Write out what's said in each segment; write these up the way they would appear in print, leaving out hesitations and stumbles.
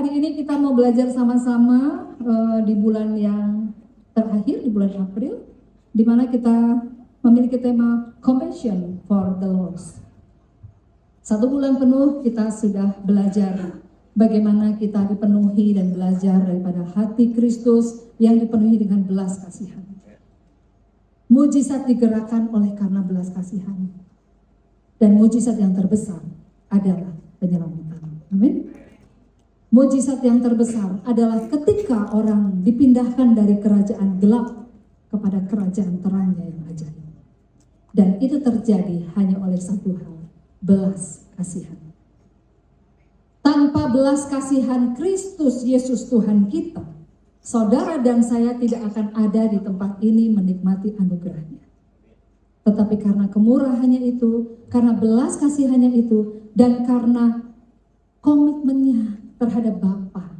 hari ini kita mau belajar sama-sama di bulan yang terakhir, di bulan April, di mana kita memiliki tema Compassion for the Lost. 1 bulan penuh kita sudah belajar bagaimana kita dipenuhi dan belajar daripada hati Kristus yang dipenuhi dengan belas kasihan. Mujizat digerakkan oleh karena belas kasihan. Dan mujizat yang terbesar adalah penyelamatan. Amin. Mujizat yang terbesar adalah ketika orang dipindahkan dari kerajaan gelap kepada kerajaan terangnya yang ajaib. Dan itu terjadi hanya oleh satu hal, belas kasihan. Tanpa belas kasihan Kristus Yesus Tuhan kita, saudara dan saya tidak akan ada di tempat ini menikmati anugerahnya. Tetapi karena kemurahannya itu, karena belas kasihannya itu, dan karena komitmennya terhadap Bapa,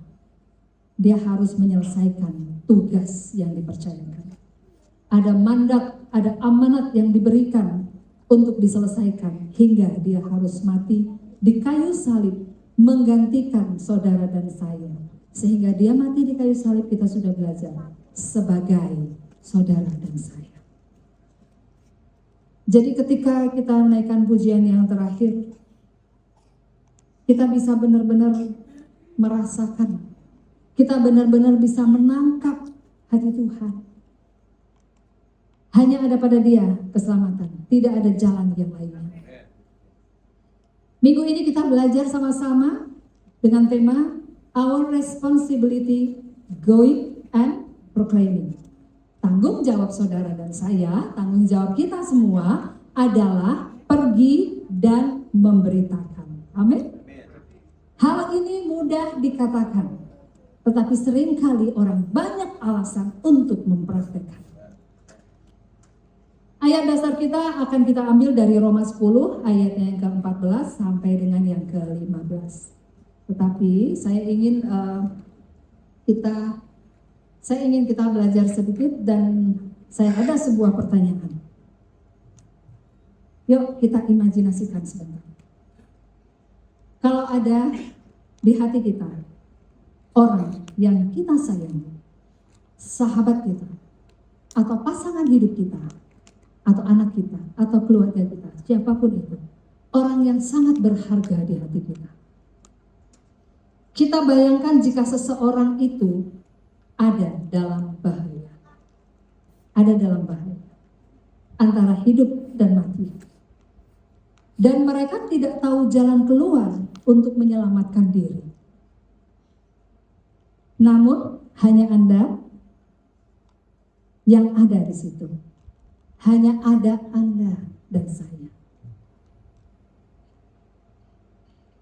dia harus menyelesaikan tugas yang dipercayakan. Ada mandat, ada amanat yang diberikan untuk diselesaikan hingga dia harus mati di kayu salib menggantikan saudara dan saya. Sehingga dia mati di kayu salib, kita sudah belajar sebagai saudara dan saya. Jadi ketika kita naikkan pujian yang terakhir, kita bisa benar-benar merasakan, kita benar-benar bisa menangkap hati Tuhan. Hanya ada pada Dia keselamatan, tidak ada jalan yang lainnya. Minggu ini kita belajar sama-sama dengan tema Our Responsibility Going and Proclaiming. Tanggung jawab saudara dan saya, tanggung jawab kita semua adalah pergi dan memberitakan. Amin. Hal ini mudah dikatakan, tetapi seringkali orang banyak alasan untuk mempraktekkan. Ayat dasar kita akan kita ambil dari Roma 10 ayatnya yang ke-14 sampai dengan yang ke-15. Tetapi saya ingin kita belajar sedikit dan saya ada sebuah pertanyaan. Yuk kita imajinasikan sebentar. Kalau ada di hati kita orang yang kita sayangi, sahabat kita, atau pasangan hidup kita, atau anak kita, atau keluarga kita, siapapun itu, orang yang sangat berharga di hati kita. Kita bayangkan jika seseorang itu ada dalam bahaya. Ada dalam bahaya. Antara hidup dan mati. Dan mereka tidak tahu jalan keluar untuk menyelamatkan diri. Namun, hanya Anda yang ada di situ. Hanya ada Anda dan saya.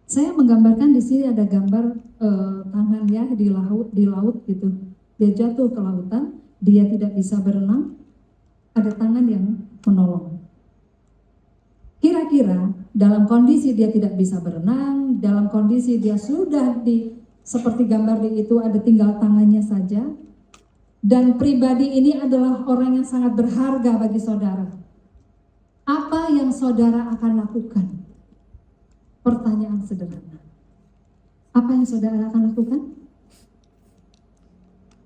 Saya menggambarkan di sini ada gambar tangannya di laut gitu. Dia jatuh ke lautan, dia tidak bisa berenang, ada tangan yang menolong. Kira-kira dalam kondisi dia tidak bisa berenang, dalam kondisi dia sudah seperti gambar di itu ada tinggal tangannya saja. Dan pribadi ini adalah orang yang sangat berharga bagi saudara. Apa yang saudara akan lakukan? Pertanyaan sederhana. Apa yang saudara akan lakukan?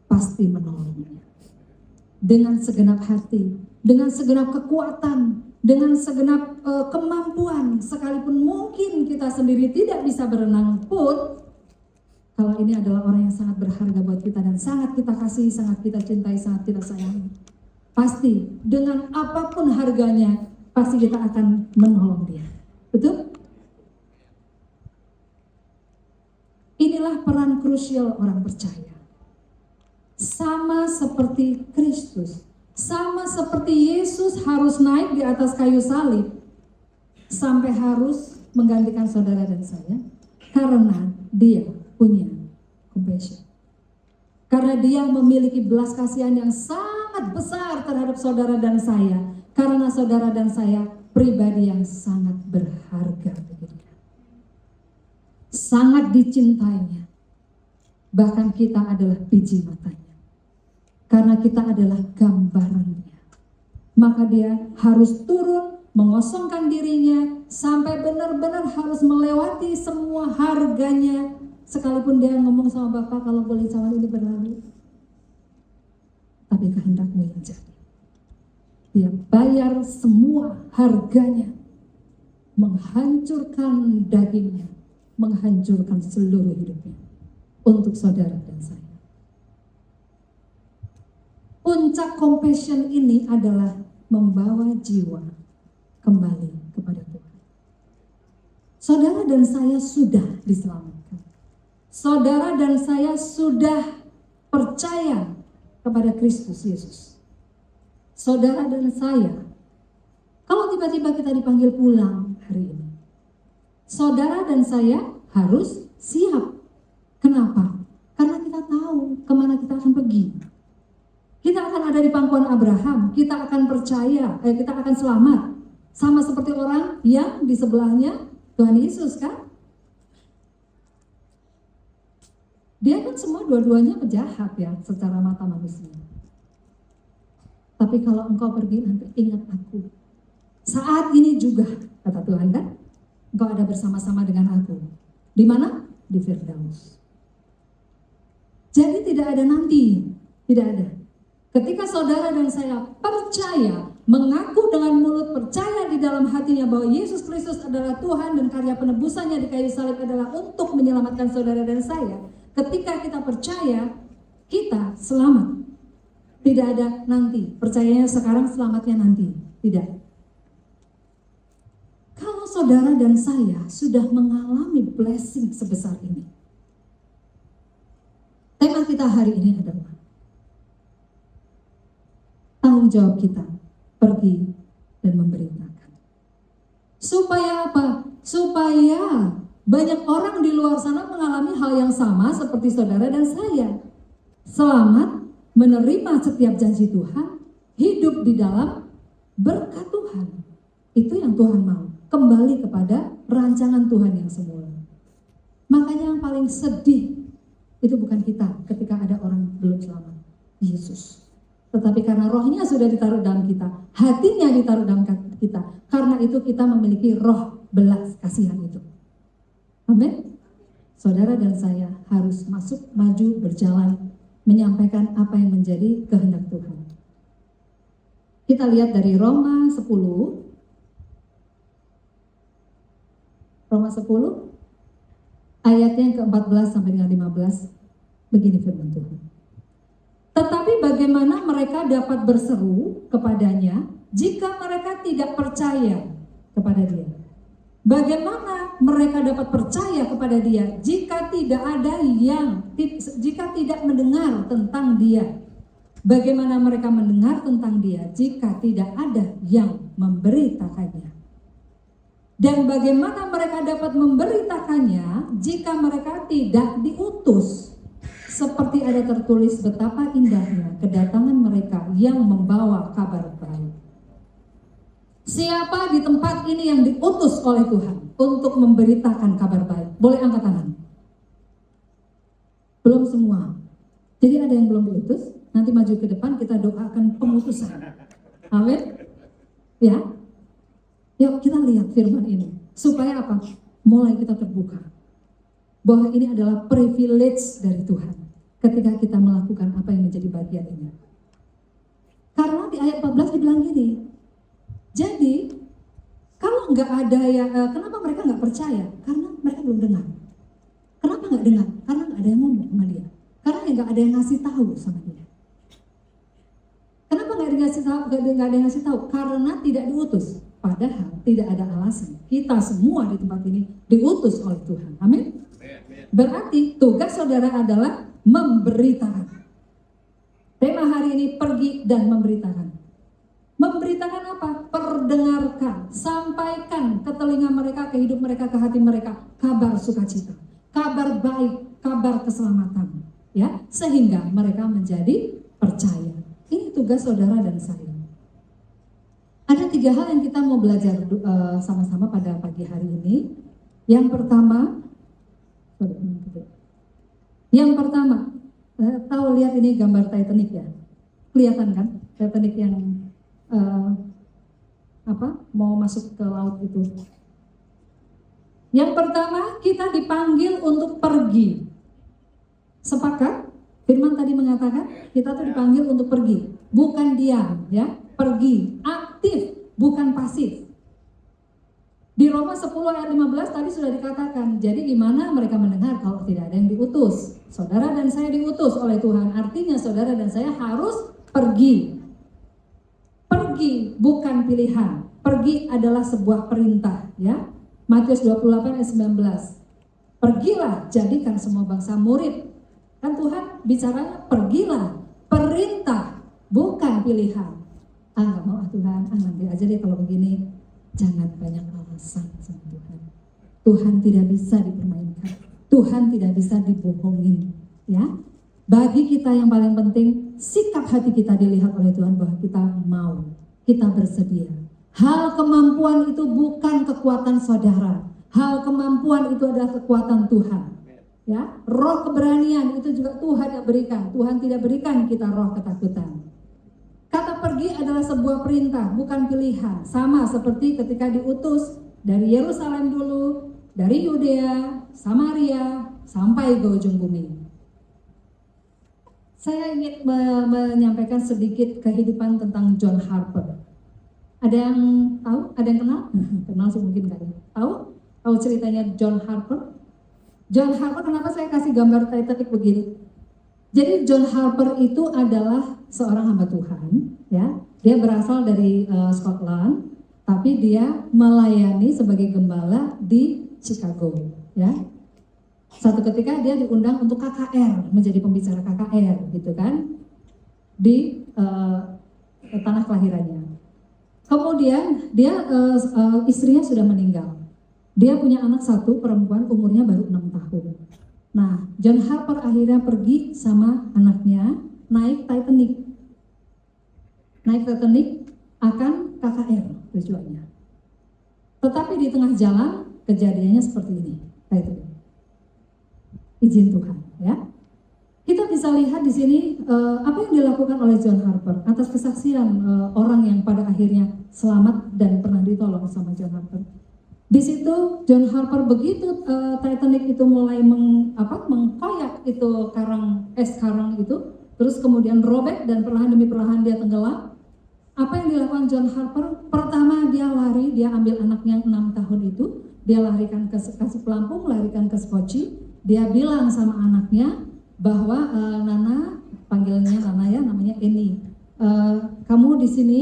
Pasti menolongnya. Dengan segenap hati, dengan segenap kekuatan, dengan segenap kemampuan. Sekalipun mungkin kita sendiri tidak bisa berenang pun, kalau ini adalah orang yang sangat berharga buat kita dan sangat kita kasih, sangat kita cintai, sangat kita sayangi. Pasti dengan apapun harganya, pasti kita akan menolong dia. Betul? Inilah peran krusial orang percaya. Sama seperti Kristus, sama seperti Yesus harus naik di atas kayu salib, sampai harus menggantikan saudara dan saya, karena dia punya compassion. Karena dia memiliki belas kasihan yang sangat besar terhadap saudara dan saya. Karena saudara dan saya pribadi yang sangat berharga bagi dia. Sangat dicintainya. Bahkan kita adalah biji matanya. Karena kita adalah gambarannya. Maka dia harus turun, mengosongkan dirinya, sampai benar-benar harus melewati semua harganya, sekalipun dia ngomong sama Bapak kalau boleh cawan ini berlalu, tapi kehendak-Mu yang jadi. Dia bayar semua harganya, menghancurkan dagingnya, menghancurkan seluruh hidupnya untuk saudara dan saya. Puncak compassion ini adalah membawa jiwa kembali kepada Tuhan. Saudara dan saya sudah diselamatkan. Saudara dan saya sudah percaya kepada Kristus Yesus. Saudara dan saya, kalau tiba-tiba kita dipanggil pulang hari ini, saudara dan saya harus siap. Kenapa? Karena kita tahu kemana kita akan pergi. Kita akan ada di pangkuan Abraham, kita akan percaya, kita akan selamat. Sama seperti orang yang di sebelahnya Tuhan Yesus kan. Dia kan semua dua-duanya penjahat ya secara mata manusia. Tapi kalau engkau pergi nanti ingat aku. Saat ini juga, kata Tuhan kan, engkau ada bersama-sama dengan aku. Di mana? Di Firdaus. Jadi tidak ada nanti, tidak ada. Ketika saudara dan saya percaya, mengaku dengan mulut, percaya di dalam hatinya bahwa Yesus Kristus adalah Tuhan dan karya penebusannya di kayu salib adalah untuk menyelamatkan saudara dan saya. Ketika kita percaya, kita selamat. Tidak ada nanti, percayanya sekarang, selamatnya nanti. Tidak. Kalau saudara dan saya sudah mengalami blessing sebesar ini, tema kita hari ini adalah tanggung jawab kita pergi dan memberitakan. Supaya apa? Supaya banyak orang di luar sana mengalami hal yang sama seperti saudara dan saya. Selamat, menerima setiap janji Tuhan, hidup di dalam berkat Tuhan. Itu yang Tuhan mau. Kembali kepada rancangan Tuhan yang semula. Makanya yang paling sedih itu bukan kita ketika ada orang belum selamat. Yesus. Tetapi karena rohnya sudah ditaruh dalam kita, hatinya ditaruh dalam kita. Karena itu kita memiliki roh belas kasihan itu. Amin. Saudara dan saya harus masuk, maju, berjalan, menyampaikan apa yang menjadi kehendak Tuhan. Kita lihat dari Roma 10. Roma 10 ayatnya yang ke-14 sampai dengan 15. Begini firman Tuhan. Tetapi bagaimana mereka dapat berseru kepadanya jika mereka tidak percaya kepada dia? Bagaimana mereka dapat percaya kepada dia jika tidak mendengar tentang dia? Bagaimana mereka mendengar tentang dia jika tidak ada yang memberitakannya? Dan bagaimana mereka dapat memberitakannya jika mereka tidak diutus? Seperti ada tertulis betapa indahnya kedatangan mereka yang membawa kabar baik. Siapa di tempat ini yang diutus oleh Tuhan untuk memberitakan kabar baik? Boleh angkat tangan. Belum semua. Jadi ada yang belum diutus, nanti maju ke depan kita doakan pengutusan. Amin. Ya. Yuk kita lihat firman ini. Supaya apa? Mulai kita terbuka. Bahwa ini adalah privilege dari Tuhan. Ketika kita melakukan apa yang menjadi bagian ini. Karena di ayat 14 dibilang gini. Jadi, kalau nggak ada yang, kenapa mereka nggak percaya? Karena mereka belum dengar. Kenapa nggak dengar? Karena nggak ada yang ngomong sama dia. Karena nggak ada yang ngasih tahu sama dia. Kenapa nggak ada yang ngasih tahu? Karena tidak diutus. Padahal tidak ada alasan. Kita semua di tempat ini diutus oleh Tuhan. Amin. Berarti tugas saudara adalah memberitakan. Tema hari ini pergi dan memberitakan. Memberitakan apa? Perdengarkan, sampaikan ke telinga mereka, ke hidup mereka, ke hati mereka kabar sukacita, kabar baik, kabar keselamatan, ya, sehingga mereka menjadi percaya. Ini tugas saudara dan saya. Ada 3 hal yang kita mau belajar sama-sama pada pagi hari ini. Yang pertama, tahu lihat ini gambar Titanic ya, kelihatan kan? Titanic yang mau masuk ke laut itu. Yang pertama, kita dipanggil untuk pergi. Sepakat? Firman tadi mengatakan kita tuh dipanggil untuk pergi, bukan diam, ya. Pergi, aktif, bukan pasif. Di Roma 10 ayat 15 tadi sudah dikatakan, jadi gimana mereka mendengar kalau tidak ada yang diutus? Saudara dan saya diutus oleh Tuhan, artinya saudara dan saya harus pergi. Pergi bukan pilihan, pergi adalah sebuah perintah, ya. Matius 28 ayat 19. Pergilah, jadikan semua bangsa murid. Kan Tuhan bicaranya pergilah, perintah, bukan pilihan. Nggak mau Tuhan, nanti aja deh kalau begini. Jangan banyak alasan sama Tuhan. Tuhan tidak bisa dipermainkan. Tuhan tidak bisa dibohongin, ya. Bagi kita yang paling penting, sikap hati kita dilihat oleh Tuhan bahwa kita mau, kita bersedia. Hal kemampuan itu bukan kekuatan saudara. Hal kemampuan itu adalah kekuatan Tuhan. Ya, roh keberanian itu juga Tuhan yang berikan. Tuhan tidak berikan kita roh ketakutan. Kata pergi adalah sebuah perintah, bukan pilihan. Sama seperti ketika diutus dari Yerusalem dulu, dari Yudea, Samaria, sampai ke ujung bumi. Saya ingin menyampaikan sedikit kehidupan tentang John Harper. Ada yang tahu? Ada yang kenal? Kenal sih mungkin nggak ya. Tahu? Tahu ceritanya John Harper? John Harper, kenapa saya kasih gambar Titanic begini? Jadi John Harper itu adalah seorang hamba Tuhan, ya. Dia berasal dari Scotland, tapi dia melayani sebagai gembala di Chicago, ya. Satu ketika dia diundang untuk KKR, menjadi pembicara KKR, gitu kan, di tanah kelahirannya. Kemudian dia istrinya sudah meninggal. Dia punya anak satu, perempuan, umurnya baru 6 tahun. Nah, John Harper akhirnya pergi sama anaknya naik Titanic. Naik Titanic akan KKR tujuannya. Tetapi di tengah jalan kejadiannya seperti ini. Titanic. Izin Tuhan, ya. Kita bisa lihat di sini apa yang dilakukan oleh John Harper atas kesaksian orang yang pada akhirnya selamat dan pernah ditolong sama John Harper. Di situ John Harper begitu Titanic itu mulai mengkoyak itu karang itu, terus kemudian robek dan perlahan demi perlahan dia tenggelam. Apa yang dilakukan John Harper? Pertama dia lari, dia ambil anaknya yang 6 tahun itu, dia larikan ke kasih pelampung, larikan ke Skoci. Dia bilang sama anaknya bahwa Nana, panggilnya Nana ya, namanya Eni, kamu di sini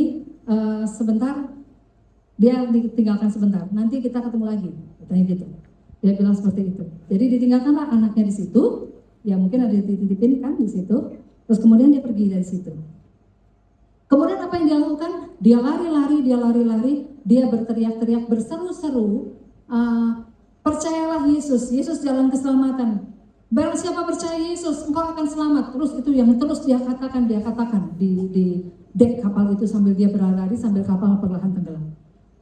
sebentar. Dia ditinggalkan sebentar, nanti kita ketemu lagi, katanya gitu. Dia bilang seperti itu. Jadi ditinggalkanlah anaknya di situ, ya mungkin ada dititipin kan di situ. Terus kemudian dia pergi dari situ. Kemudian apa yang dia lakukan? Dia lari-lari, dia berteriak-teriak, berseru-seru, percayalah Yesus, Yesus jalan keselamatan. Barang siapa percaya Yesus, engkau akan selamat. Terus itu yang terus dia katakan di dek kapal itu sambil dia berlari, sambil kapal perlahan tenggelam.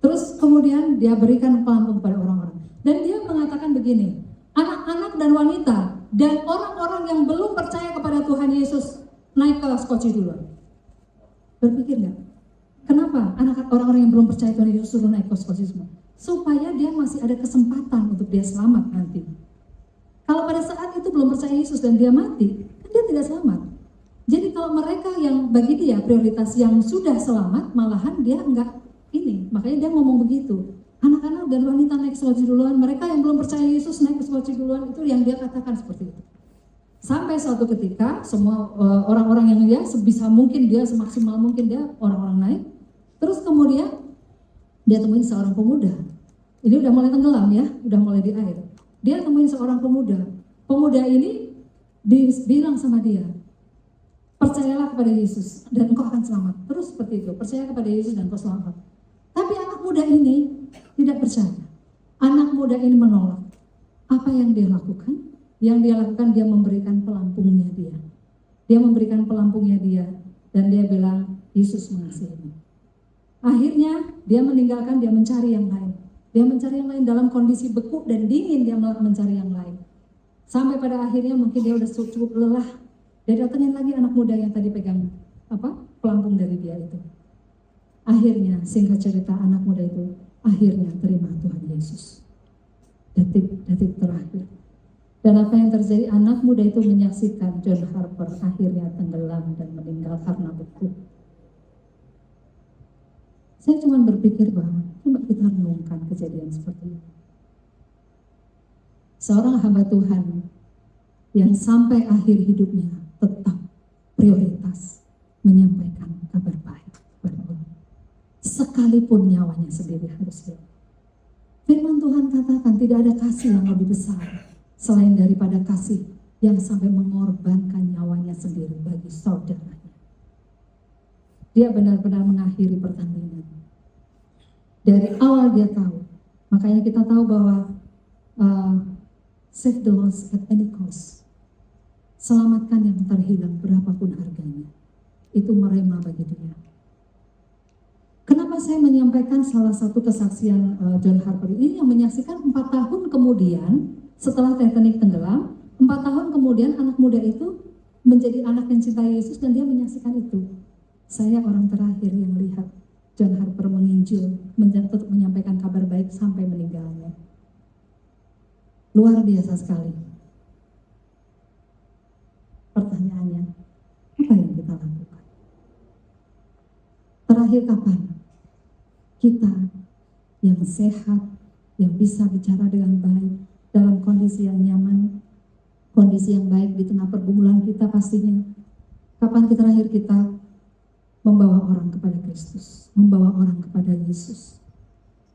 Terus kemudian dia berikan pelampung kepada orang-orang. Dan dia mengatakan begini, anak-anak dan wanita dan orang-orang yang belum percaya kepada Tuhan Yesus naik ke Skoci dulu. Berpikir nggak? Kenapa orang-orang yang belum percaya Tuhan Yesus suruh naik ke Skoci semua? Supaya dia masih ada kesempatan untuk dia selamat nanti. Kalau pada saat itu belum percaya Yesus dan dia mati, kan dia tidak selamat. Jadi kalau mereka yang bagi dia prioritas yang sudah selamat, malahan dia enggak ini, makanya dia ngomong begitu. Anak-anak dan wanita naik ke Skoci duluan, mereka yang belum percaya Yesus naik ke Skoci duluan, itu yang dia katakan seperti itu. Sampai suatu ketika semua orang-orang yang dia sebisa mungkin dia, semaksimal mungkin dia orang-orang naik. Terus kemudian dia temuin seorang pemuda. Ini udah mulai tenggelam ya, udah mulai di air. Dia temuin seorang pemuda. Pemuda ini bilang sama dia, percayalah kepada Yesus dan engkau akan selamat. Terus seperti itu, percaya kepada Yesus dan engkau selamat. Tapi anak muda ini tidak percaya. Anak muda ini menolak. Apa yang dia lakukan? Yang dia lakukan, dia memberikan pelampungnya dia. Dia memberikan pelampungnya dia. Dan dia bilang, Yesus mengasihimu. Akhirnya dia meninggalkan, dia mencari yang lain. Dia mencari yang lain dalam kondisi beku dan dingin, dia mencari yang lain. Sampai pada akhirnya mungkin dia udah cukup lelah. Dia datengin lagi anak muda yang tadi pegang pelampung dari dia itu. Akhirnya, singkat cerita, anak muda itu akhirnya terima Tuhan Yesus. detik-detik terakhir. Dan apa yang terjadi, anak muda itu menyaksikan John Harper akhirnya tenggelam dan meninggal karena beku. Saya cuma berpikir bahwa coba kita renungkan kejadian seperti ini. Seorang hamba Tuhan yang sampai akhir hidupnya tetap prioritas menyampaikan kabar baik kepada orang. Sekalipun nyawanya sendiri harus hilang. Firman Tuhan katakan tidak ada kasih yang lebih besar selain daripada kasih yang sampai mengorbankan nyawanya sendiri bagi saudaranya. Dia benar-benar mengakhiri pertandingan. Dari awal dia tahu, makanya kita tahu bahwa save the lost at any cost. Selamatkan yang terhilang berapapun harganya. Itu merema bagi dia. Kenapa saya menyampaikan salah satu kesaksian John Harper ini yang menyaksikan 4 tahun kemudian setelah Titanic tenggelam, 4 tahun kemudian anak muda itu menjadi anak yang cintai Yesus dan dia menyaksikan itu. Saya orang terakhir yang lihat John Harper menginjil, tetap menyampaikan kabar baik sampai meninggalnya. Luar biasa sekali. Pertanyaannya, apa yang kita lakukan? Terakhir kapan kita yang sehat, yang bisa bicara dengan baik, dalam kondisi yang nyaman, kondisi yang baik di tengah pergumulan kita pastinya. Kapan terakhir kita membawa orang kepada Kristus, membawa orang kepada Yesus?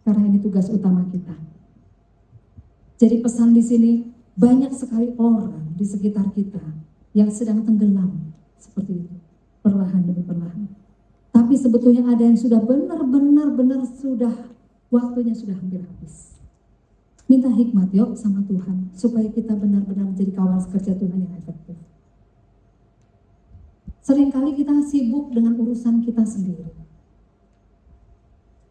Karena ini tugas utama kita. Jadi pesan di sini, banyak sekali orang di sekitar kita yang sedang tenggelam seperti itu, perlahan demi perlahan. Tapi sebetulnya ada yang sudah benar-benar sudah waktunya sudah hampir habis. Minta hikmat yuk sama Tuhan supaya kita benar-benar menjadi kawan sekerja Tuhan yang efektif. Seringkali kita sibuk dengan urusan kita sendiri.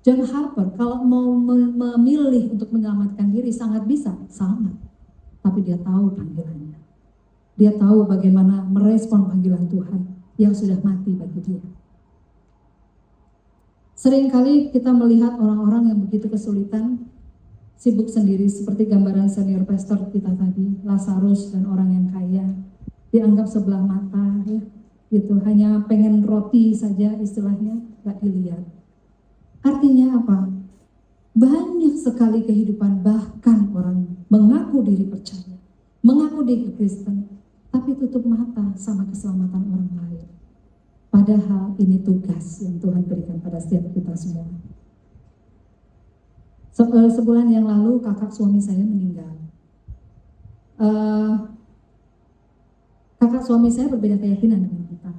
John Harper kalau mau memilih untuk menyelamatkan diri sangat bisa, sangat. Tapi dia tahu panggilannya. Dia tahu bagaimana merespon panggilan Tuhan yang sudah mati bagi dia. Seringkali kita melihat orang-orang yang begitu kesulitan, sibuk sendiri seperti gambaran senior pastor kita tadi, Lazarus dan orang yang kaya, dianggap sebelah mata, ya, gitu, hanya pengen roti saja istilahnya, gak dilihat. Artinya apa? Banyak sekali kehidupan bahkan orang mengaku diri percaya, mengaku diri Kristen, tapi tutup mata sama keselamatan orang lain. Padahal ini tugas yang Tuhan berikan pada setiap kita semua. Sebulan yang lalu kakak suami saya meninggal. Kakak suami saya berbeda keyakinan dengan kita.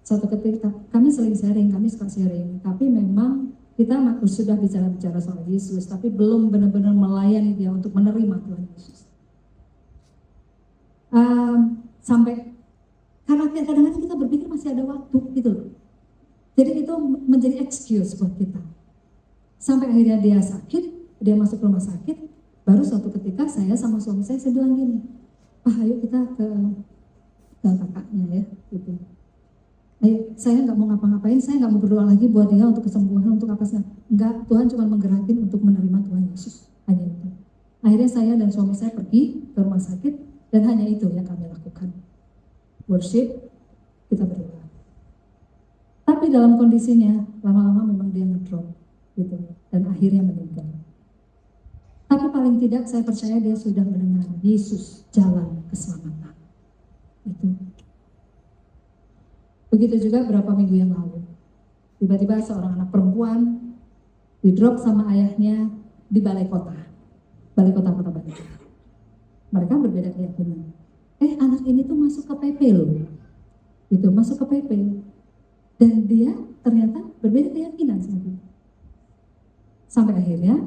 Satu ketika kami sering sharing, kami suka sharing, tapi memang kita sudah bicara soal Yesus, tapi belum benar-benar melayani dia untuk menerima Tuhan Yesus. Sampai karena kadang-kadang kita berpikir masih ada waktu gitu loh. Jadi itu menjadi excuse buat kita. Sampai akhirnya dia sakit, dia masuk rumah sakit, baru suatu ketika saya sama suami saya bilang gini, ayo kita ke kakaknya ya, gitu. Ayo, saya nggak mau ngapa-ngapain, saya nggak mau berdoa lagi buat dia untuk kesembuhan, untuk apa sih? Enggak, Tuhan cuma menggerakin untuk menerima Tuhan Yesus, hanya itu. Akhirnya saya dan suami saya pergi ke rumah sakit dan hanya itu yang kami lakukan. Worship, kita berdoa. Tapi dalam kondisinya lama-lama memang dia ngedrop, gitu, dan akhirnya meninggal. Tapi paling tidak saya percaya dia sudah mendengar Yesus jalan keselamatan. Itu. Begitu juga beberapa minggu yang lalu, tiba-tiba seorang anak perempuan di-drop sama ayahnya di balai kota Kota Batu. Mereka berbeda keyakinan. Anak ini tuh masuk ke PP loh, gitu, masuk ke PP, dan dia ternyata berbeda keyakinan sama dia. Sampai akhirnya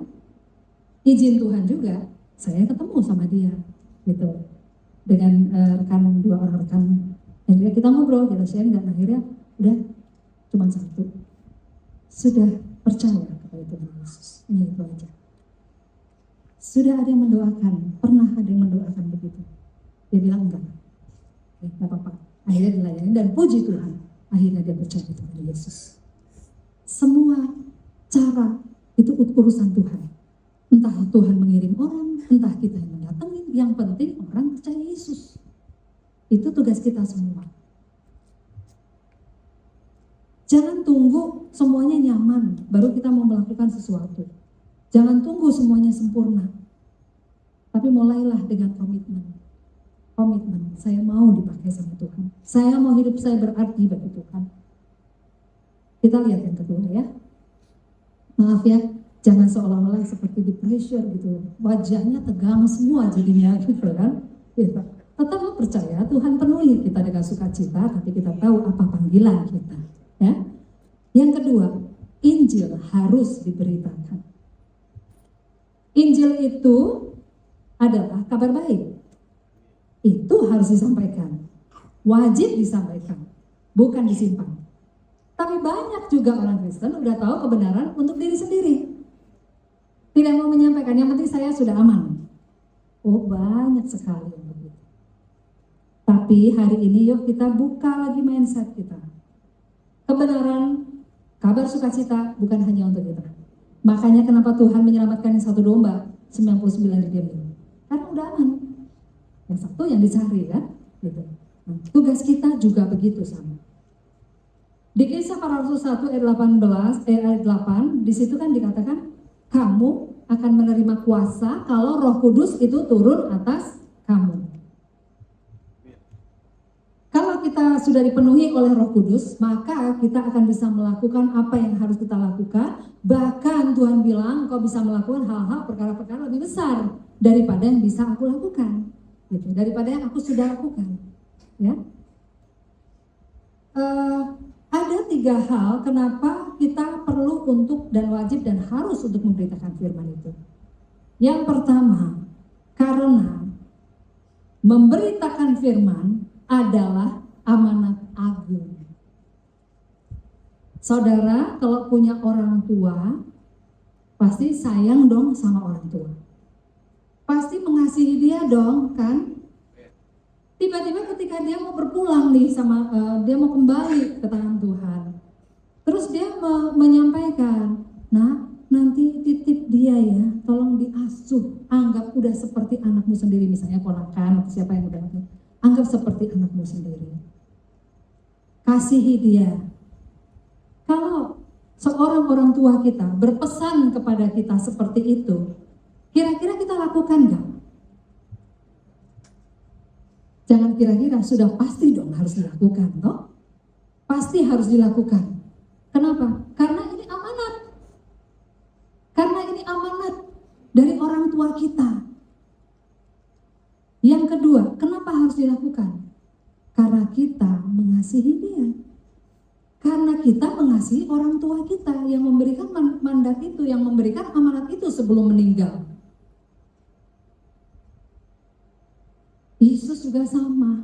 izin Tuhan juga, saya ketemu sama dia, gitu, dengan dua orang rekan. Akhirnya kita ngobrol, kita sharing, dan akhirnya udah cuma satu, sudah percaya kepada Tuhan Yesus. Ini itu aja. Sudah ada yang mendoakan, pernah ada yang mendoakan begitu. Dia bilang enggak, enggak apa-apa. Akhirnya dilayani dan puji Tuhan, akhirnya dia percaya kepada Yesus. Semua cara itu urusan Tuhan. Entah Entah Tuhan mengirim orang, entah kita yang mendatangin, yang penting orang percaya Yesus. Itu tugas kita semua. Jangan tunggu semuanya nyaman, baru kita mau melakukan sesuatu. Jangan tunggu semuanya sempurna. Tapi mulailah dengan komitmen. Komitmen, saya mau dipakai sama Tuhan. Saya mau hidup saya berarti bagi Tuhan. Kita lihat yang kedua ya. Maaf ya, jangan seolah-olah seperti di pressure gitu. Wajahnya tegang semua jadinya gitu kan. Ya, tetaplah percaya Tuhan penuhi kita dengan sukacita, tapi kita tahu apa panggilan kita. Ya. Yang kedua, Injil harus diberitakan. Injil itu adalah kabar baik. Itu harus disampaikan. Wajib disampaikan, bukan disimpan. Tapi banyak juga orang Kristen udah tahu kebenaran untuk diri sendiri. Tidak mau menyampaikan, yang penting saya sudah aman. Oh, banyak sekali yang begitu. Tapi hari ini yuk kita buka lagi mindset kita. Kebenaran, kabar sukacita bukan hanya untuk kita. Makanya kenapa Tuhan menyelamatkan yang satu domba, 99 didiamin. Karena udah aman. Yang satu yang dicari kan, gitu. Nah, tugas kita juga begitu sama. Di Kisah Para Rasul 1 ayat 8, di situ kan dikatakan kamu akan menerima kuasa kalau Roh Kudus itu turun atas kamu. Kalau kita sudah dipenuhi oleh Roh Kudus, maka kita akan bisa melakukan apa yang harus kita lakukan. Bahkan Tuhan bilang kau bisa melakukan hal-hal perkara-perkara lebih besar daripada yang bisa aku lakukan. Gitu, daripada yang aku sudah lakukan. Ya. Ada 3 hal kenapa kita perlu untuk dan wajib dan harus untuk memberitakan firman itu. Yang pertama, karena memberitakan firman adalah amanat agung. Saudara, kalau punya orang tua, pasti sayang dong sama orang tua. Pasti mengasihi dia dong, kan? Tiba-tiba ketika dia mau berpulang nih sama dia mau kembali ke tangan Tuhan. Terus dia menyampaikan, "Nah, nanti titip dia ya, tolong diasuh, anggap udah seperti anakmu sendiri," misalnya ponakan atau siapa yang udah anggap seperti anakmu sendiri. Kasihi dia. Kalau seorang orang tua kita berpesan kepada kita seperti itu, kira-kira kita lakukan nggak? Jangan kira-kira, sudah pasti dong harus dilakukan, toh? Pasti harus dilakukan. Kenapa? Karena ini amanat. Karena ini amanat dari orang tua kita. Yang kedua, kenapa harus dilakukan? Karena kita mengasihi dia. Karena kita mengasihi orang tua kita yang memberikan mandat itu, yang memberikan amanat itu sebelum meninggal. Yesus juga sama.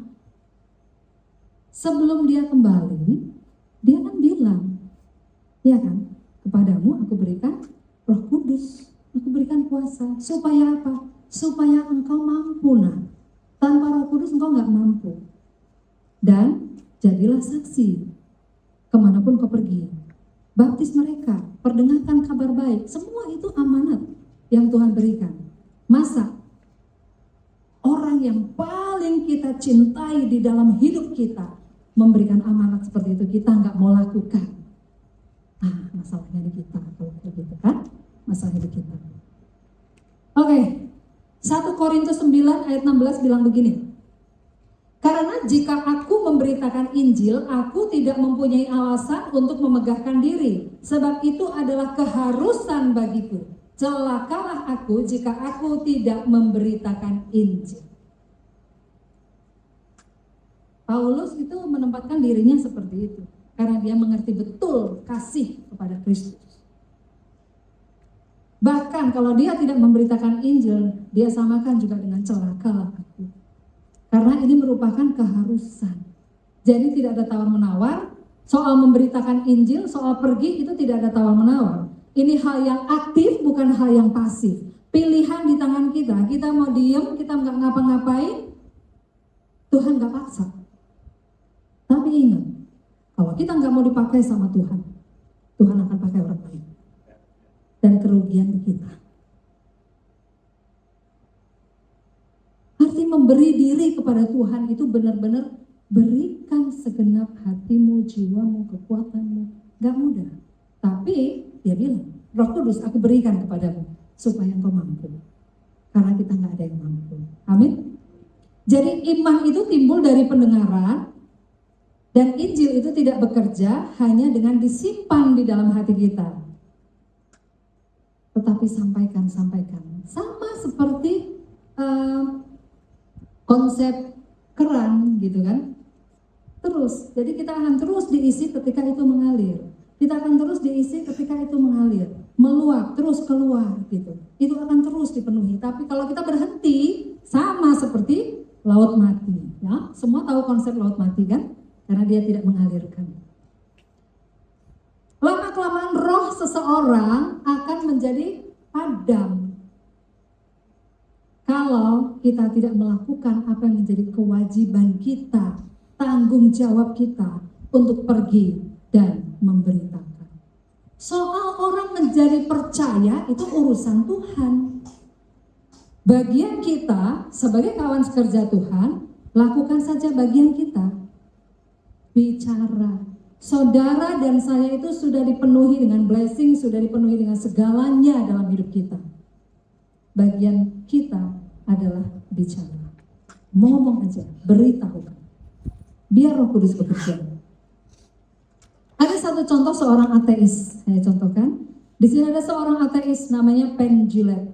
Sebelum dia kembali, dia kan bilang, ya kan, kepadamu aku berikan Roh Kudus, aku berikan kuasa. Supaya apa? Supaya engkau mampu. Nah, tanpa Roh Kudus engkau nggak mampu. Dan jadilah saksi kemanapun kau pergi. Baptis mereka, perdengarkan kabar baik. Semua itu amanat yang Tuhan berikan. Masa orang yang paling kita cintai di dalam hidup kita memberikan amanat seperti itu, kita nggak mau lakukan? Nah, masalahnya di kita, kalau kayak gitu kan, masalahnya di kita. Oke, 1 Korintus 9 ayat 16 bilang begini, karena jika aku memberitakan Injil, aku tidak mempunyai alasan untuk memegahkan diri, sebab itu adalah keharusan bagiku. Celakalah aku jika aku tidak memberitakan Injil. Paulus itu menempatkan dirinya seperti itu, karena dia mengerti betul kasih kepada Kristus. Bahkan kalau dia tidak memberitakan Injil, dia samakan juga dengan celakalah aku. Karena ini merupakan keharusan. Jadi tidak ada tawar-menawar, soal memberitakan Injil, soal pergi itu tidak ada tawar-menawar. Ini hal yang aktif, bukan hal yang pasif. Pilihan di tangan kita. Kita mau diem, kita nggak ngapa-ngapain, Tuhan nggak paksa. Tapi ingat, kalau kita nggak mau dipakai sama Tuhan, Tuhan akan pakai orang lain. Dan kerugian di kita. Berarti memberi diri kepada Tuhan itu benar-benar berikan segenap hatimu, jiwamu, kekuatanmu. Gak mudah. Tapi dia bilang, Roh Kudus aku berikan kepadamu supaya engkau mampu. Karena kita gak ada yang mampu. Amin. Jadi iman itu timbul dari pendengaran. Dan Injil itu tidak bekerja hanya dengan disimpan di dalam hati kita. Tetapi sampaikan. Sama seperti konsep keran gitu kan. Terus, jadi kita akan terus diisi ketika itu mengalir. Kita akan terus diisi ketika itu mengalir. Meluap, terus keluar gitu. Itu akan terus dipenuhi. Tapi kalau kita berhenti, sama seperti laut mati. Ya, semua tahu konsep laut mati kan? Karena dia tidak mengalirkan. Lama-kelamaan roh seseorang akan menjadi padam kalau kita tidak melakukan apa yang menjadi kewajiban kita, tanggung jawab kita untuk pergi dan memberitakan. Soal orang menjadi percaya itu urusan Tuhan. Bagian kita sebagai kawan sekerja Tuhan, lakukan saja bagian kita. Bicara. Saudara dan saya itu sudah dipenuhi dengan blessing, sudah dipenuhi dengan segalanya dalam hidup kita. Bagian kita adalah bicara. Ngomong aja, beritahukan. Biar Roh Kudus bekerja. Ada satu contoh seorang ateis, saya contohkan. Di sini ada seorang ateis namanya Penn Jillette.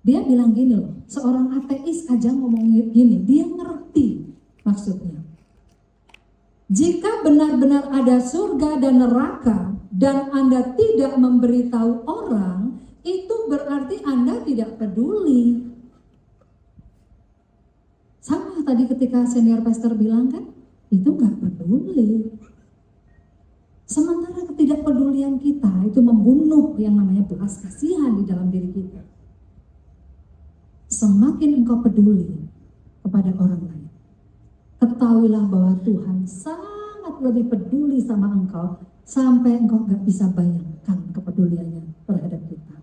Dia bilang gini loh, seorang ateis aja ngomong gini, dia ngerti maksudnya. Jika benar-benar ada surga dan neraka dan Anda tidak memberitahu orang, itu berarti Anda tidak peduli. Sama tadi ketika senior pastor bilang kan, itu gak peduli. Sementara ketidakpedulian kita itu membunuh yang namanya belas kasihan di dalam diri kita. Semakin engkau peduli kepada orang lain, ketahuilah bahwa Tuhan sangat lebih peduli sama engkau sampai engkau gak bisa bayangkan kepeduliannya terhadap kita.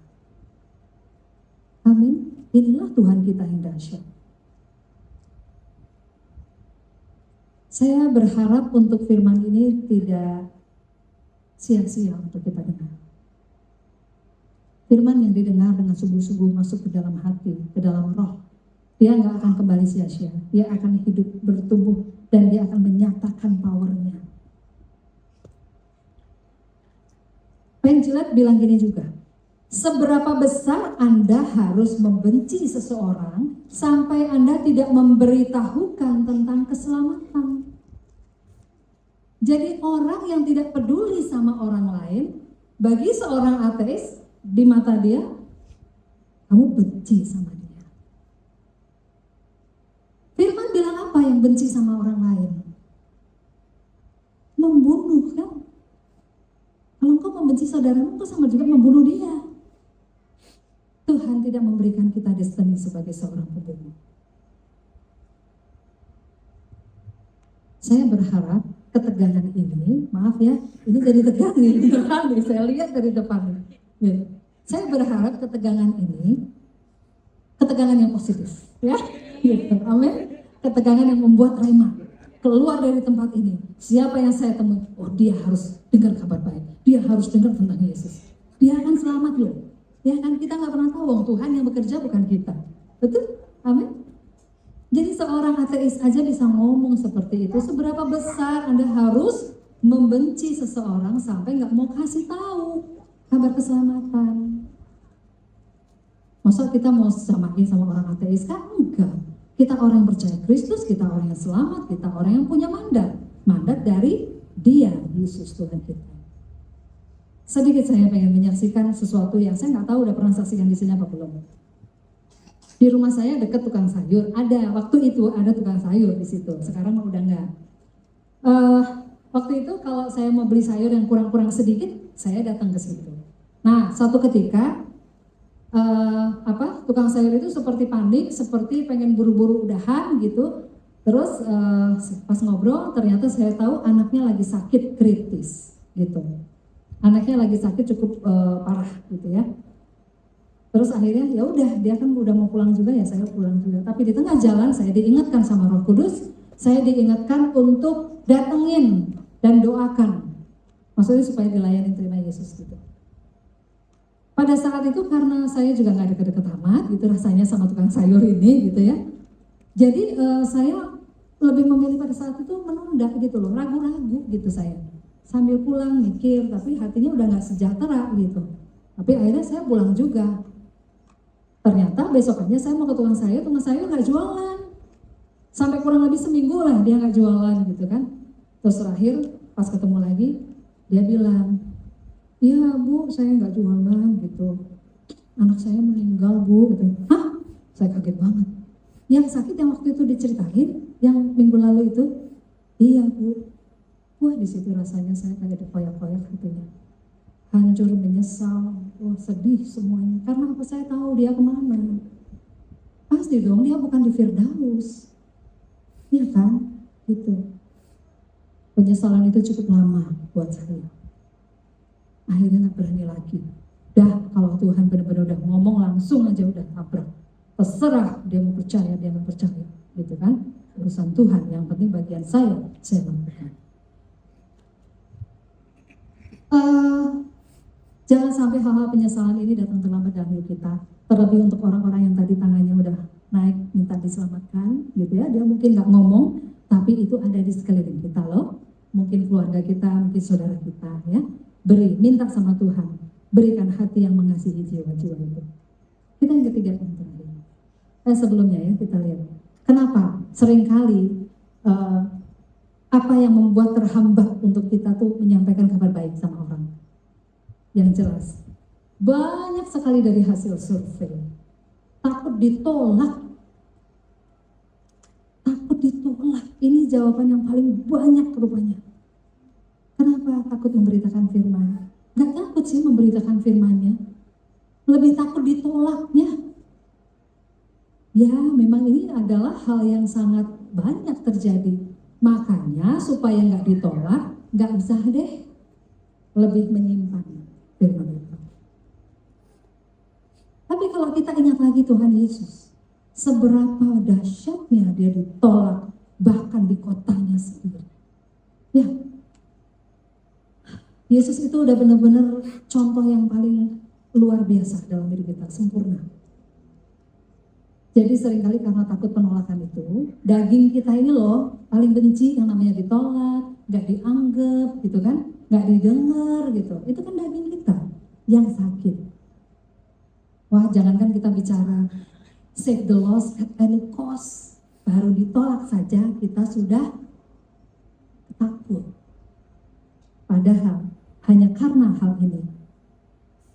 Amin. Inilah Tuhan kita yang dahsyat. Saya berharap untuk firman ini tidak sia-sia untuk kita dengar. Firman yang didengar dengan sungguh-sungguh masuk ke dalam hati, ke dalam roh. Dia nggak akan kembali sia-sia. Dia akan hidup, bertumbuh, dan dia akan menyatakan powernya. Penn Jillette bilang gini juga, seberapa besar Anda harus membenci seseorang sampai Anda tidak memberitahukan tentang keselamatan. Jadi orang yang tidak peduli sama orang lain, bagi seorang ateis, di mata dia, kamu benci sama dia. Firman bilang apa yang benci sama orang lain? Membunuh kan? Kalau engkau membenci saudaramu, engkau sama juga membunuh dia. Tuhan tidak memberikan kita destiny sebagai seorang pembunuh. Saya berharap ketegangan ini, maaf ya, ini jadi tegang nih, saya lihat dari depan. Ya. Saya berharap ketegangan ini, ketegangan yang positif, ya, gitu. Amin. Ketegangan yang membuat rema keluar dari tempat ini. Siapa yang saya temui, oh dia harus dengar kabar baik, dia harus dengar tentang Yesus, dia akan selamat loh. Ya kan, kita nggak pernah tahu, Tuhan yang bekerja bukan kita, betul? Amin. Jadi seorang ateis aja bisa ngomong seperti itu. Seberapa besar Anda harus membenci seseorang sampai nggak mau kasih tahu kabar keselamatan? Masa kita mau samain sama orang ateis? Kan enggak. Kita orang yang percaya Kristus, kita orang yang selamat, kita orang yang punya mandat dari Dia, Yesus Tuhan kita. Sedikit saya pengen menyaksikan sesuatu yang saya nggak tahu udah pernah saksikan di sini apa belum. Di rumah saya dekat tukang sayur, ada waktu itu ada tukang sayur di situ. Sekarang udah enggak. Waktu itu kalau saya mau beli sayur yang kurang-kurang sedikit, saya datang ke situ. Nah, suatu ketika tukang sayur itu seperti panik, seperti pengen buru-buru udahan gitu. Terus pas ngobrol ternyata saya tahu anaknya lagi sakit kritis gitu. Anaknya lagi sakit cukup parah gitu ya. Terus akhirnya ya udah, dia kan udah mau pulang juga, ya saya pulang juga. Tapi di tengah jalan saya diingatkan sama Roh Kudus, saya diingatkan untuk datengin dan doakan. Maksudnya supaya dilayani terima Yesus gitu. Pada saat itu karena saya juga nggak deket-deket amat gitu rasanya sama tukang sayur ini gitu ya. Jadi saya lebih memilih pada saat itu menunda gitu loh, ragu-ragu gitu saya. Sambil pulang mikir, tapi hatinya udah nggak sejahtera gitu. Tapi akhirnya saya pulang juga. Ternyata besokannya saya mau ke tukang sayur nggak jualan. Sampai kurang lebih seminggu lah dia nggak jualan gitu kan. Terus terakhir pas ketemu lagi, dia bilang, "Iya Bu, saya nggak jualan gitu. Anak saya meninggal Bu." Gitu. Hah? Saya kaget banget. Yang sakit yang waktu itu diceritain, yang minggu lalu itu, iya Bu. Wah di situ rasanya saya kayak dipoyak-poyak hatinya. Hancur, menyesal, wah sedih semuanya. Karena apa, saya tahu dia kemana. Pasti dong dia bukan di Firdaus. Iya kan? Gitu. Penyesalan itu cukup lama buat saya. Akhirnya gak berani lagi. Kalau Tuhan benar-benar udah ngomong langsung aja udah tabrak. Terserah dia mau percaya, dia mau percaya. Gitu kan? Urusan Tuhan, yang penting bagian saya lakukan. Jangan sampai hal-hal penyesalan ini datang terlambat dalam hidup kita. Terlebih untuk orang-orang yang tadi tangannya udah naik minta diselamatkan, gitu ya. Dia mungkin nggak ngomong, tapi itu ada di sekeliling kita loh. Mungkin keluarga kita, mungkin saudara kita, ya. Beri, minta sama Tuhan, berikan hati yang mengasihi jiwa-jiwa itu. Kita yang ketiga yang terakhir. Sebelumnya ya kita lihat. Kenapa seringkali apa yang membuat terhambat untuk kita tuh menyampaikan kabar baik sama orang? Yang jelas, banyak sekali dari hasil survei takut ditolak. Takut ditolak, ini jawaban yang paling banyak rupanya. Kenapa takut memberitakan firman? Gak takut sih memberitakan firmannya, lebih takut ditolaknya. Ya memang ini adalah hal yang sangat banyak terjadi. Makanya supaya gak ditolak, gak usah deh lebih menyimpan firman itu. Tapi kalau kita ingat lagi Tuhan Yesus, seberapa dahsyatnya dia ditolak bahkan di kotanya sendiri. Ya, Yesus itu udah benar-benar contoh yang paling luar biasa dalam hidup kita, sempurna. Jadi seringkali karena takut penolakan itu, daging kita ini loh paling benci yang namanya ditolak, gak dianggap gitu kan, gak didengar gitu. Itu kan daging kita yang sakit. Wah jangankan kita bicara save the lost at any cost, baru ditolak saja kita sudah takut. Padahal hanya karena hal ini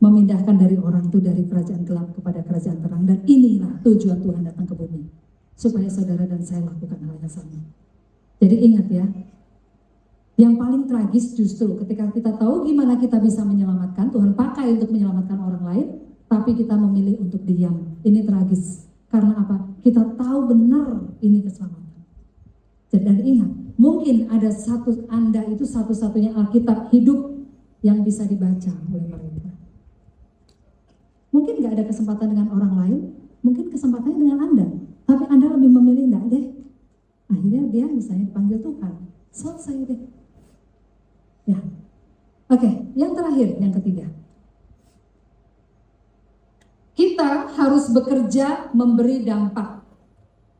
memindahkan dari orang itu dari kerajaan gelap kepada kerajaan terang, dan inilah tujuan Tuhan datang ke bumi supaya saudara dan saya lakukan hal yang sama. Jadi ingat ya, yang paling tragis justru ketika kita tahu gimana kita bisa menyelamatkan, Tuhan pakai untuk menyelamatkan orang lain, tapi kita memilih untuk diam. Ini tragis karena apa? Kita tahu benar ini keselamatan. Dan ingat, mungkin ada Anda itu satu-satunya Alkitab hidup yang bisa dibaca oleh mereka. Mungkin gak ada kesempatan dengan orang lain, mungkin kesempatannya dengan Anda, tapi Anda lebih memilih enggak deh. Akhirnya dia misalnya dipanggil Tuhan, selesai deh. Ya, oke, yang terakhir, yang ketiga. Kita harus bekerja memberi dampak,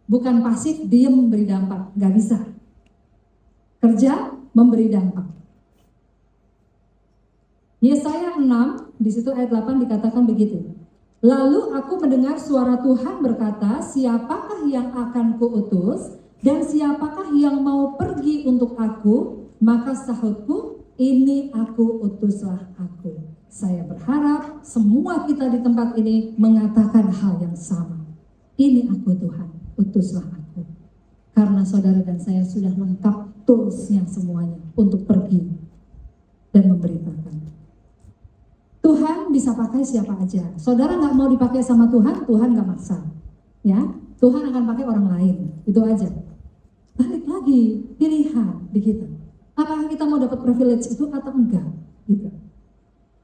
bukan pasif diam memberi dampak, gak bisa. Kerja memberi dampak. Yesaya 6, di situ ayat 8 dikatakan begitu. Lalu aku mendengar suara Tuhan berkata, siapakah yang akan kuutus dan siapakah yang mau pergi untuk aku? Maka sahutku, ini aku, utuslah aku. Saya berharap semua kita di tempat ini mengatakan hal yang sama. Ini aku Tuhan, utuslah aku. Karena saudara dan saya sudah lengkap toolsnya semuanya untuk pergi dan memberitakan. Tuhan bisa pakai siapa aja. Saudara nggak mau dipakai sama Tuhan, Tuhan nggak maksa. Ya, Tuhan akan pakai orang lain. Itu aja. Balik lagi, pilihan di kita. Apakah kita mau dapat privilege itu atau enggak? Gitu.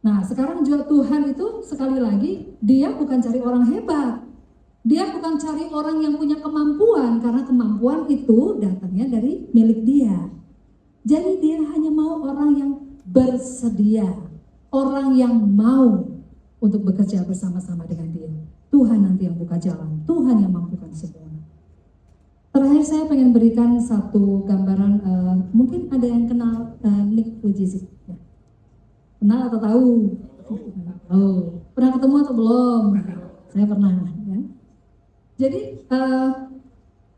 Nah, sekarang juga Tuhan itu sekali lagi, dia bukan cari orang hebat. Dia bukan cari orang yang punya kemampuan, karena kemampuan itu datangnya dari milik dia. Jadi dia hanya mau orang yang bersedia, orang yang mau untuk bekerja bersama-sama dengan dia. Tuhan nanti yang buka jalan, Tuhan yang mampukan semua. Terakhir saya pengen berikan satu gambaran, mungkin ada yang kenal Nick Vujicic, ya. Kenal atau tahu? Oh, pernah ketemu atau belum? Saya pernah, ya. Jadi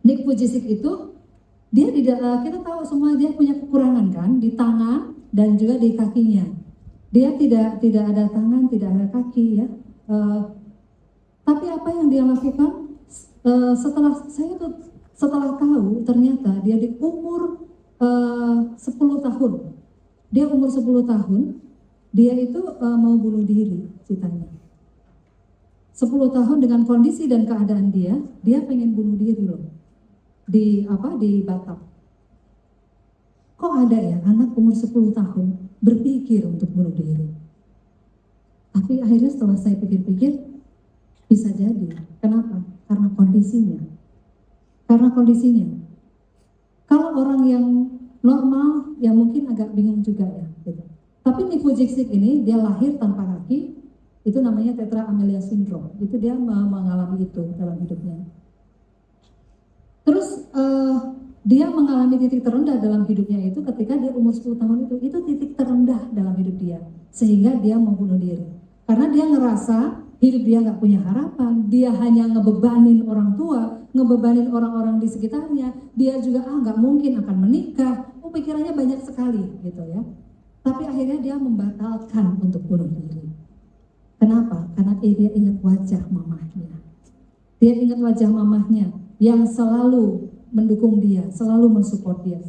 Nick Vujicic itu dia tidak, kita tahu semua dia punya kekurangan kan di tangan dan juga di kakinya. Dia tidak ada tangan, tidak ada kaki, ya. Tapi apa yang dia lakukan setelah tahu ternyata dia di umur 10 tahun. Dia umur 10 tahun, dia itu mau bunuh diri ceritanya. 10 tahun dengan kondisi dan keadaan dia pengen bunuh diri loh. Di Batam. Kok ada ya anak umur 10 tahun berpikir untuk bunuh diri? Tapi akhirnya setelah saya pikir-pikir, bisa jadi. Kenapa? Karena kondisinya. Kalau orang yang normal, ya mungkin agak bingung juga ya. Gitu. Tapi Nick Vujicic ini, dia lahir tanpa kaki, itu namanya tetra amelia syndrome. Itu dia mengalami itu dalam hidupnya. Terus dia mengalami titik terendah dalam hidupnya itu ketika dia umur 10 tahun itu titik terendah dalam hidup dia, sehingga dia mau bunuh diri. Karena dia ngerasa hidup dia nggak punya harapan, dia hanya ngebebanin orang tua, ngebebanin orang-orang di sekitarnya, dia juga nggak mungkin akan menikah, pikirannya banyak sekali gitu ya. Tapi akhirnya dia membatalkan untuk bunuh diri. Kenapa? Karena dia ingat wajah mamahnya. Dia ingat wajah mamahnya yang selalu mendukung dia, selalu mensupport dia.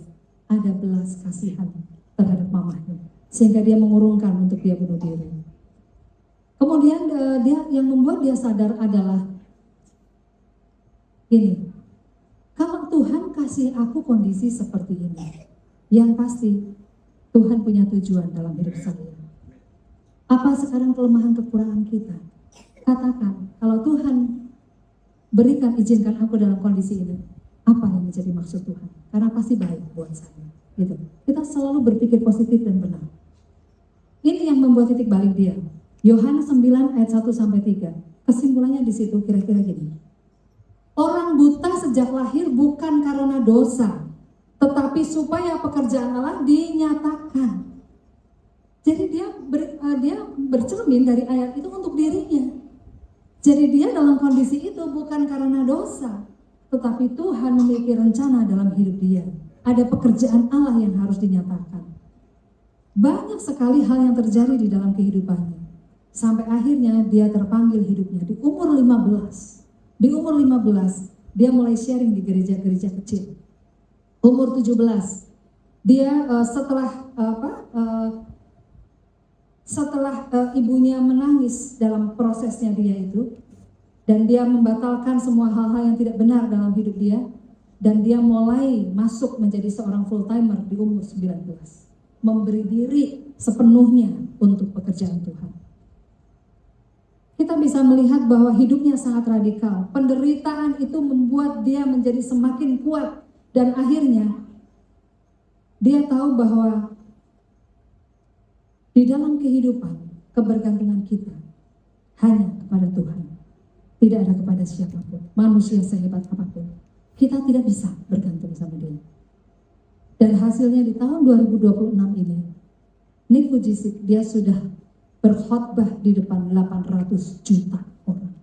Ada belas kasihan terhadap mamahnya, sehingga dia mengurungkan untuk dia bunuh diri. Kemudian dia yang membuat dia sadar adalah ini, kalau Tuhan kasih aku kondisi seperti ini, yang pasti Tuhan punya tujuan dalam hidup saya. Apa sekarang kelemahan kekurangan kita? Katakan, kalau Tuhan berikan, izinkan aku dalam kondisi ini, apa yang menjadi maksud Tuhan? Karena pasti baik buat saya. Gitu. Kita selalu berpikir positif dan benar. Ini yang membuat titik balik dia. Yohanes 9 ayat 1-3. Kesimpulannya di situ kira-kira gini. Orang buta sejak lahir bukan karena dosa, tetapi supaya pekerjaan Allah dinyatakan. Jadi dia bercermin dari ayat itu untuk dirinya. Jadi dia dalam kondisi itu bukan karena dosa, tetapi Tuhan memiliki rencana dalam hidup dia. Ada pekerjaan Allah yang harus dinyatakan. Banyak sekali hal yang terjadi di dalam kehidupannya. Sampai akhirnya dia terpanggil hidupnya di umur 15. Di umur 15 dia mulai sharing di gereja-gereja kecil. Umur 17 dia setelah ibunya menangis dalam prosesnya dia itu, dan dia membatalkan semua hal-hal yang tidak benar dalam hidup dia, dan dia mulai masuk menjadi seorang full timer di umur 19, memberi diri sepenuhnya untuk pekerjaan Tuhan. Kita bisa melihat bahwa hidupnya sangat radikal. Penderitaan itu membuat dia menjadi semakin kuat, dan akhirnya dia tahu bahwa di dalam kehidupan, kebergantungan kita hanya kepada Tuhan. Tidak ada kepada siapapun, manusia sehebat apapun. Kita tidak bisa bergantung sama dia. Dan hasilnya di tahun 2026 ini, Nick Vujicic, dia sudah berkhotbah di depan 800 juta orang.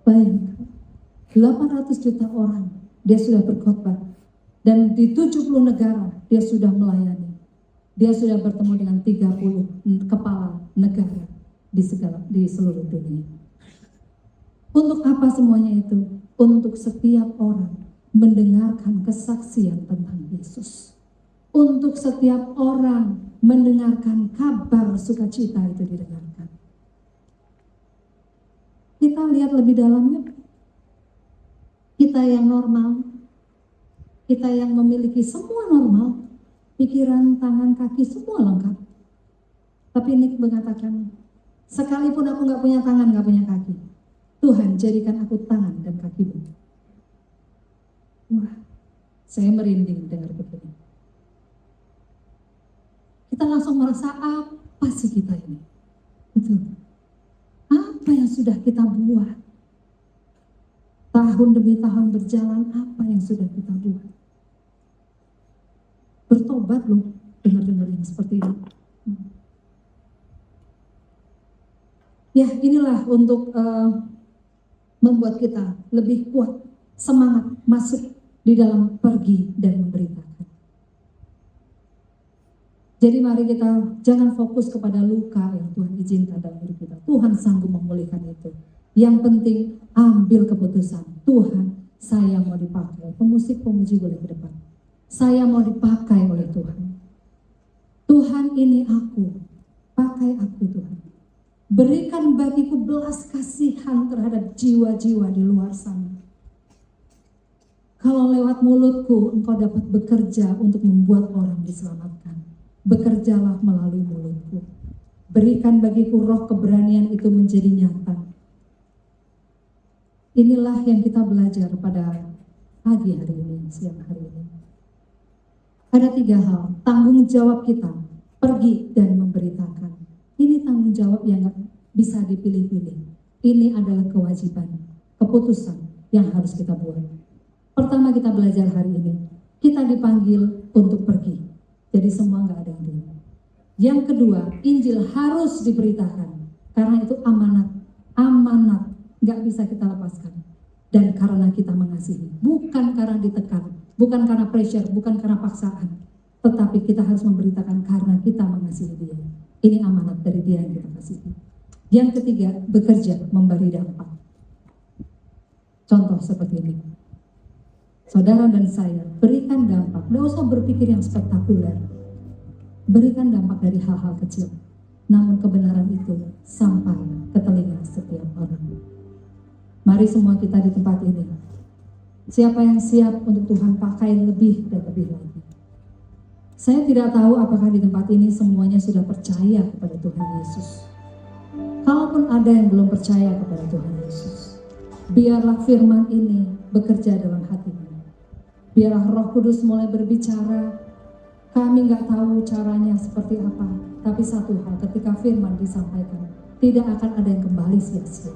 Bayangkan, 800 juta orang dia sudah berkhotbah. Dan di 70 negara dia sudah melayani. Dia sudah bertemu dengan 30 kepala negara di seluruh dunia. Untuk apa semuanya itu? Untuk setiap orang mendengarkan kesaksian tentang Yesus. Untuk setiap orang mendengarkan kabar sukacita itu didengarkan. Kita lihat lebih dalamnya. Kita yang normal, kita yang memiliki semua normal, pikiran, tangan, kaki, semua lengkap. Tapi Nick mengatakan, sekalipun aku nggak punya tangan, nggak punya kaki, Tuhan jadikan aku tangan dan kakimu. Wah, saya merinding dengar begini. Kita langsung merasa, apa sih kita ini? Betul. Apa yang sudah kita buat? Tahun demi tahun berjalan, apa yang sudah kita buat? Bertobat loh, dengar-dengar yang seperti ini. Ya, inilah untuk membuat kita lebih kuat, semangat masuk di dalam pergi dan memberitakan. Jadi mari kita jangan fokus kepada luka yang Tuhan izinkan dalam hidup kita. Tuhan sanggup memulihkan itu. Yang penting ambil keputusan. Tuhan, saya mau dipakai. Pemusik-pemuji boleh ke depan. Saya mau dipakai oleh Tuhan. Tuhan, ini aku. Pakai aku Tuhan. Berikan bagiku belas kasihan terhadap jiwa-jiwa di luar sana. Kalau lewat mulutku engkau dapat bekerja untuk membuat orang diselamatkan. Bekerjalah melalui mulutku. Berikan bagiku roh keberanian itu menjadi nyata. Inilah yang kita belajar pada pagi hari ini, siang hari ini. Ada 3 hal, tanggung jawab kita, pergi dan memberitakan. Ini tanggung jawab yang gak bisa dipilih-pilih. Ini adalah kewajiban, keputusan yang harus kita buat. Pertama kita belajar hari ini, kita dipanggil untuk pergi. Jadi semua gak ada yang diam. Yang kedua, Injil harus diberitakan. Karena itu amanat, gak bisa kita lepaskan. Dan karena kita mengasihi, bukan karena ditekan, bukan karena pressure, bukan karena paksaan. Tetapi kita harus memberitakan karena kita mengasihi dia. Ini amanat dari dia yang kita kasihi. Yang ketiga, bekerja, memberi dampak. Contoh seperti ini. Saudara dan saya, berikan dampak. Tidak usah berpikir yang spektakuler. Berikan dampak dari hal-hal kecil. Namun kebenaran itu sampai ke telinga setiap orang. Mari semua kita di tempat ini. Siapa yang siap untuk Tuhan pakai lebih dan lebih lagi. Saya tidak tahu apakah di tempat ini semuanya sudah percaya kepada Tuhan Yesus. Kalaupun ada yang belum percaya kepada Tuhan Yesus, biarlah firman ini bekerja dalam hatimu. Biarlah Roh Kudus mulai berbicara. Kami nggak tahu caranya seperti apa, tapi satu hal, ketika firman disampaikan, tidak akan ada yang kembali sia-sia.